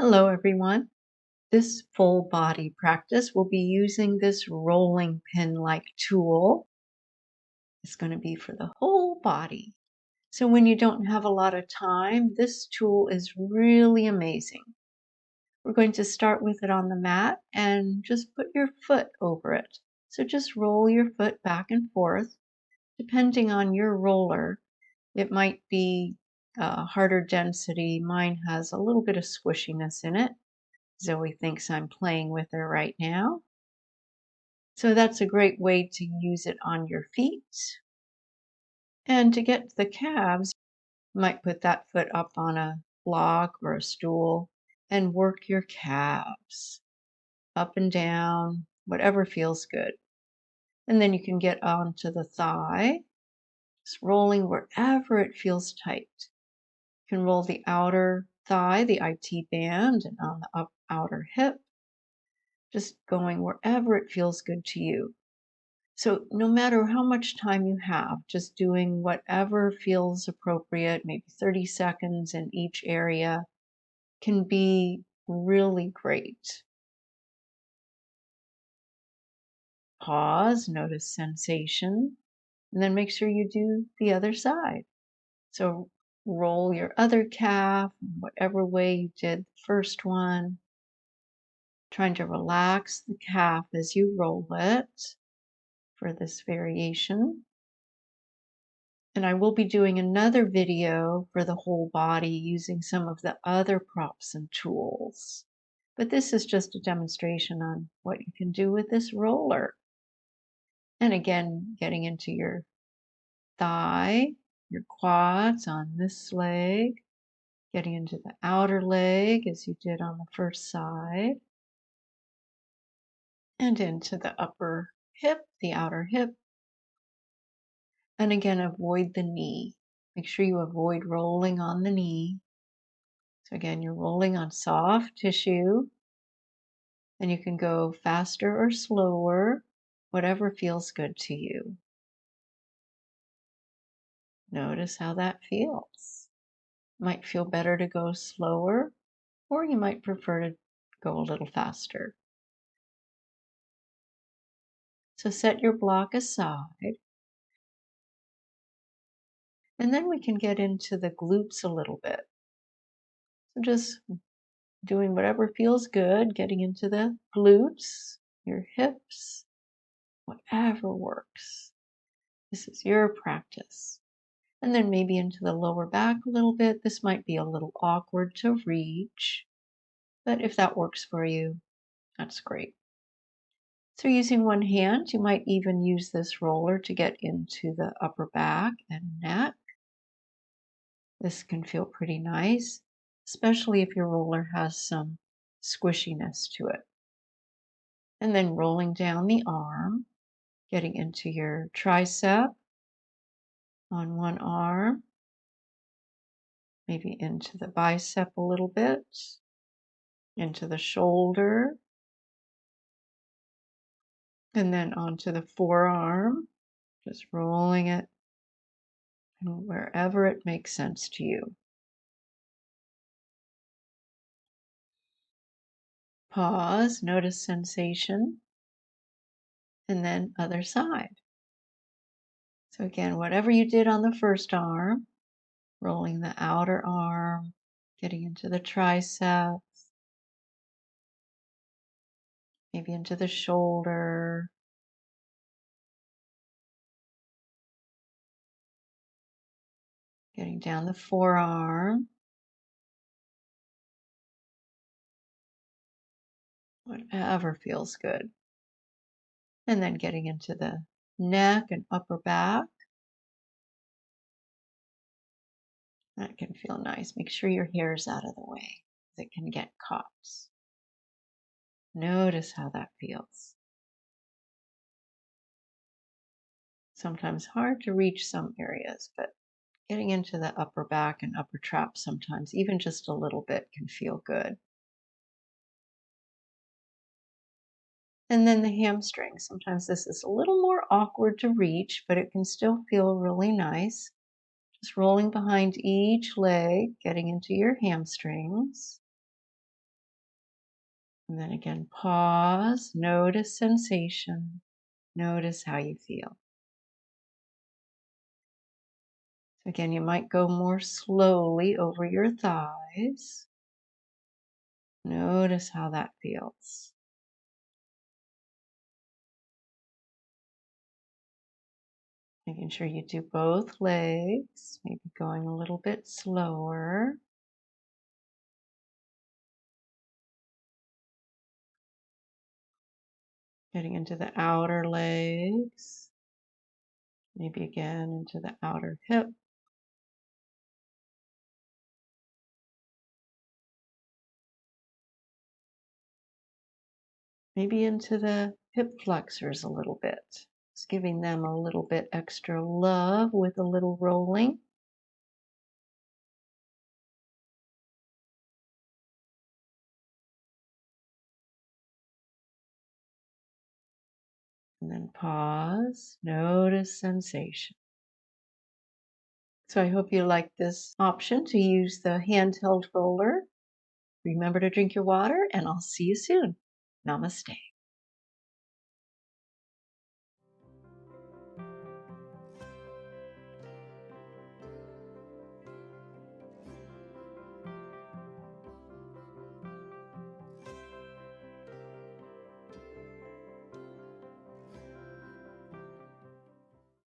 Hello, everyone. This full body practice will be using this rolling pin-like tool. It's going to be for the whole body. So when you don't have a lot of time, this tool is really amazing. We're going to start with it on the mat and just put your foot over it. So just roll your foot back and forth. Depending on your roller, it might be harder density. Mine has a little bit of squishiness in it. Zoe thinks I'm playing with her right now. So that's a great way to use it on your feet. And to get the calves, you might put that foot up on a block or a stool and work your calves up and down, whatever feels good. And then you can get onto the thigh, just rolling wherever it feels tight. You can roll the outer thigh, the IT band, and on the outer hip, just going wherever it feels good to you. So no matter how much time you have, just doing whatever feels appropriate, maybe 30 seconds in each area, can be really great. Pause, notice sensation, and then make sure you do the other side. So roll your other calf, whatever way you did the first one, trying to relax the calf as you roll it for this variation. And I will be doing another video for the whole body using some of the other props and tools. But this is just a demonstration on what you can do with this roller. And again, getting into your thigh, your quads on this leg, getting into the outer leg as you did on the first side, and into the upper hip, the outer hip. And again, avoid the knee. Make sure you avoid rolling on the knee. So again, you're rolling on soft tissue, and you can go faster or slower, whatever feels good to you. Notice how that feels. Might feel better to go slower, or you might prefer to go a little faster. So set your block aside, and then we can get into the glutes a little bit. So just doing whatever feels good, getting into the glutes, your hips, whatever works. This is your practice. And then maybe into the lower back a little bit. This might be a little awkward to reach, but if that works for you, that's great. So using one hand, you might even use this roller to get into the upper back and neck. This can feel pretty nice, especially if your roller has some squishiness to it. And then rolling down the arm, getting into your tricep on one arm, maybe into the bicep a little bit, into the shoulder, and then onto the forearm, just rolling it and wherever it makes sense to you. Pause, notice sensation, and then other side. So again, whatever you did on the first arm, rolling the outer arm, getting into the triceps, maybe into the shoulder, getting down the forearm, whatever feels good. And then getting into the neck and upper back. That can feel nice. Make sure your hair is out of the way, because it can get caught. Notice how that feels. Sometimes hard to reach some areas, but getting into the upper back and upper trap sometimes, even just a little bit, can feel good. And then the hamstring. Sometimes this is a little more awkward to reach, but it can still feel really nice. Just rolling behind each leg, getting into your hamstrings. And then again, pause, notice sensation, notice how you feel. So again, you might go more slowly over your thighs. Notice how that feels. Making sure you do both legs, maybe going a little bit slower. Getting into the outer legs. Maybe again into the outer hip. Maybe into the hip flexors a little bit. Just giving them a little bit extra love with a little rolling. And then pause, notice sensation. So I hope you like this option to use the handheld roller. Remember to drink your water, and I'll see you soon. Namaste.